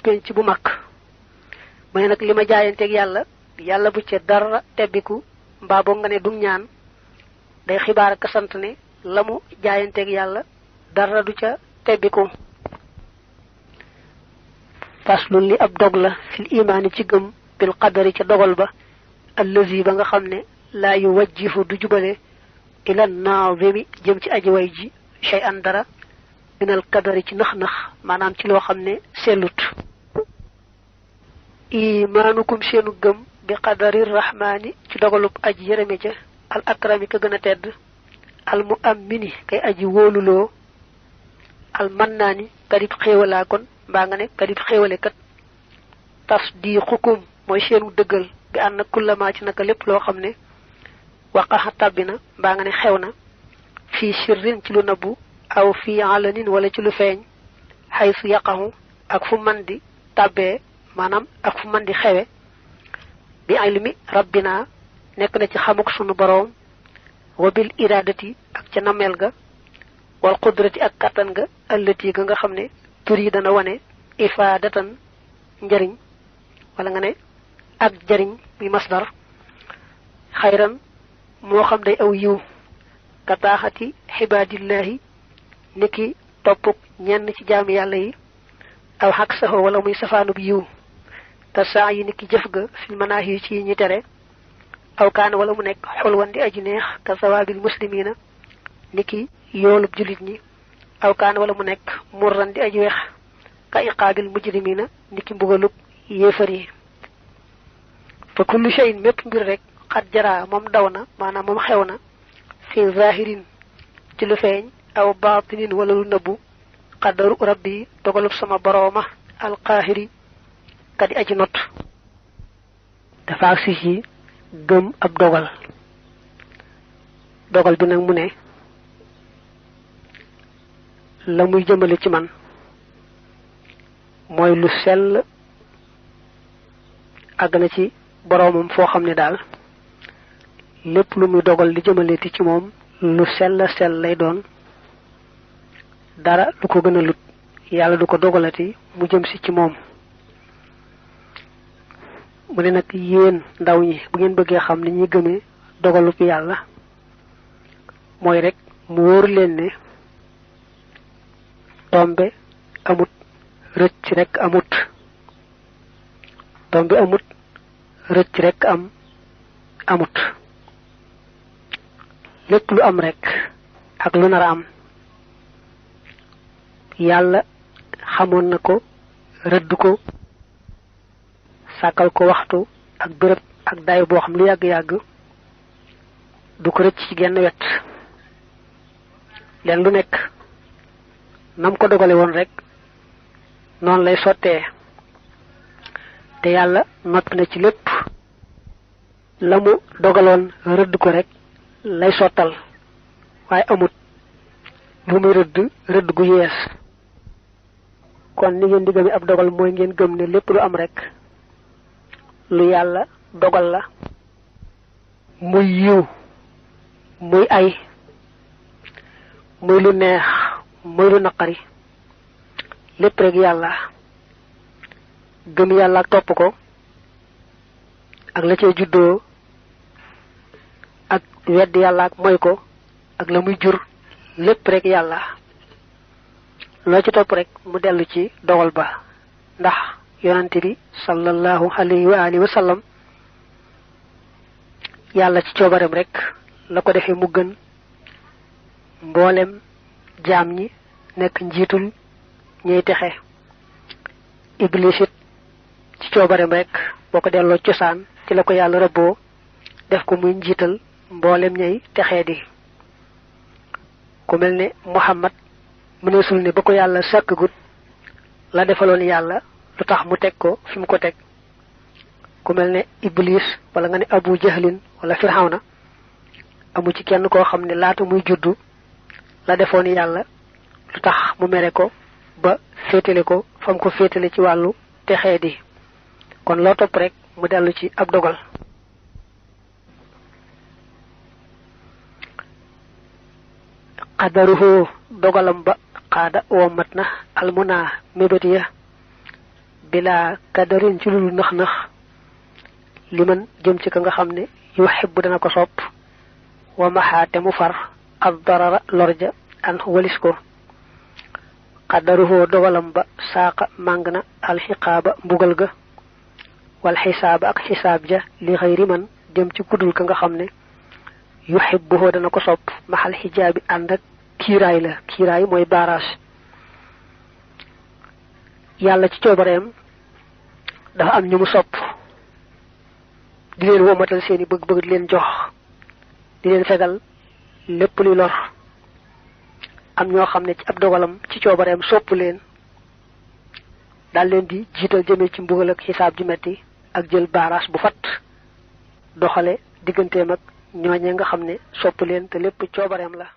penc bu mag mu ne nag li ma jaayanteeg yàlla bu ca dara tebbiku mbaa boo nga ne du ñaan day xibaar ak sant ne la mu jaayanteeg yàlla dara du ca tebbiku. faslun li ab dog la fil imaani ci gëm bil qadari ca dogal ba allazi ba nga xam ne laa yu wajjifu du jubale ila naazimi jëm ci aji way ji shay'an dara minal qadari ci nax-nax maanaam ci loo xam ne sellut. imaanukum seenu gëm bi qadari rahmaani ci dogalub aji yërëme ja al akrami ka gën a tedd al mu'ammini kay aji wóoluloo al mannaani kadib xéewalaa kon mbaa nga ne kadib xéewale kat tasdiqukum mooy seenu dëggal bi ànd na kullamaa ci naka lépp loo xam ne waqaxa tàbbi na mbaa nga ne xew na fii sirrin ci lu nëbbu aw fii alanin wala ci lu feeñ xaysu yaqaxu ak fu man di tàbbee maanaam ak fu man di xewe bi ilmi rabbina nekk na ci xamuk sunu boroom wa bil iradati ak ca nameel ga wal qudrati ak kattan ga allati ga nga xam ne tur yi dana wane ifaadatan njariñ wala nga ne ak jariñ bi masdar xayran moo xam day aw yiw kataaxati xibaadillahi niki toppuk ñenn ci jaami yàlla yi aw xaq saxoo wala muy safaanub yiw te saa yi niki jëf ga fil manaahi yi ci ñi tere aw kaan wala mu nekk xulwan di aji neex ka sawaabil muslimina niki yoolub julit ñi aw kaan wala mu nekk murran di aji weex ka iqaabil mujrimina niki mbugalub yéefar yi fa kullu shay'in mépp mbir rek xat jaraa moom daw na maanaam moom xew na fi zahirin ci lu feeñ aw baatinin wala lu nëbbu qadaru rabbi dogalub sama borooma alqaahiri kadi aji not dafa agsi ci gëm ab dogal bi nag mu ne la muy jëmale ci man mooy lu sell àgg na ci boroomam foo xam ne daal lépp lu muy dogal li jëmaleti ci moom lu sell lay doon dara lu ko gën a lut yàlla du ko dogalati mu jëm si ci moom. mu ne nag yéen ndaw ñi bu ngeen bëggee xam ni ñuy gëmee dogalub yàlla mooy rek mu wóor leen ne tombe amut rëcc rek amut tombe amut rëcc rek amut lépp lu am rek ak lu nar a am yàlla xamoon na ko rëdd ko sàkkal ko waxtu ak bërëb ak daay boo xam lu yàgg-yàgg du ko rëcc ci genn wet leen lu nekk nam ko dogale woon rek noonu lay sottee te yàlla noppi na ci lépp la mu dogaloon rëdd ko rek lay sottal waaye amut lu muy rëdd gu yees kon ni ngeen di gëmee ab dogal mooy ngeen gëm ne lépp lu am rek lu yàlla dogal la muy yiw muy ay muy lu neex muy lu naqari lépp rek yàlla gëm yàlla ak topp ko ak la cay juddoo ak wedd yàlla ak moy ko ak la muy jur lépp rek yàlla loo ci topp rek mu dellu ci dogal ba ndax yonante bi sallallahu alayhi wa alihi wa sallam yàlla ci coobarem rek la ko defee mu gën mboolem jaam ñi nekk njiitul ñuy texe iblis it ci coobarem rek boo ko delloo cosaan ci la ko yàlla rëbboo def ko muy njiital mboolem ñay texee di ku mel ne Muhammad mëneesul ne ba ko yàlla sàkkagut la defaloon yàlla lu tax mu teg ko fi mu ko teg ku mel ne iblis wala nga ne abu jahlin wala firxawna amu ci kenn koo xam ne laata muy juddu la defoon yàlla lu tax mu mere ko ba féetale ko fam ko féetale ci wàllu texee di kon loo topp rek mu dellu ci ab dogal qadaruhu dogalam ba xaada womat na almuna mébét ya bila kadarin ci lulu nax nax liman jëm ci ka nga xamne yuhibbu dana ko sopp wa mahate mu far ad darara lorja an walis ko qadaruhu dogalam ba saqa mangna al hiqaba mbugal ga wal hisaba ak hisab ja li ghayri man jëm ci kudul ka nga xamne yuhibbu dana ko sopp mahal hijabi andak kiray la kiray moy barage yalla ci ciobareem dafa am ñu mu sopp di leen womatal seeni bëgg bëgg di leen jox di leen fegal lepp luy lor am ñoo xamne ci ab dogalam ci ciobareem sopp leen dal leen di jital jëme ci mbugal ak hisab ju metti ak jël barage bu fat doxale digganteem ak ñooñe nga xamne sopp leen te lepp ciobareem la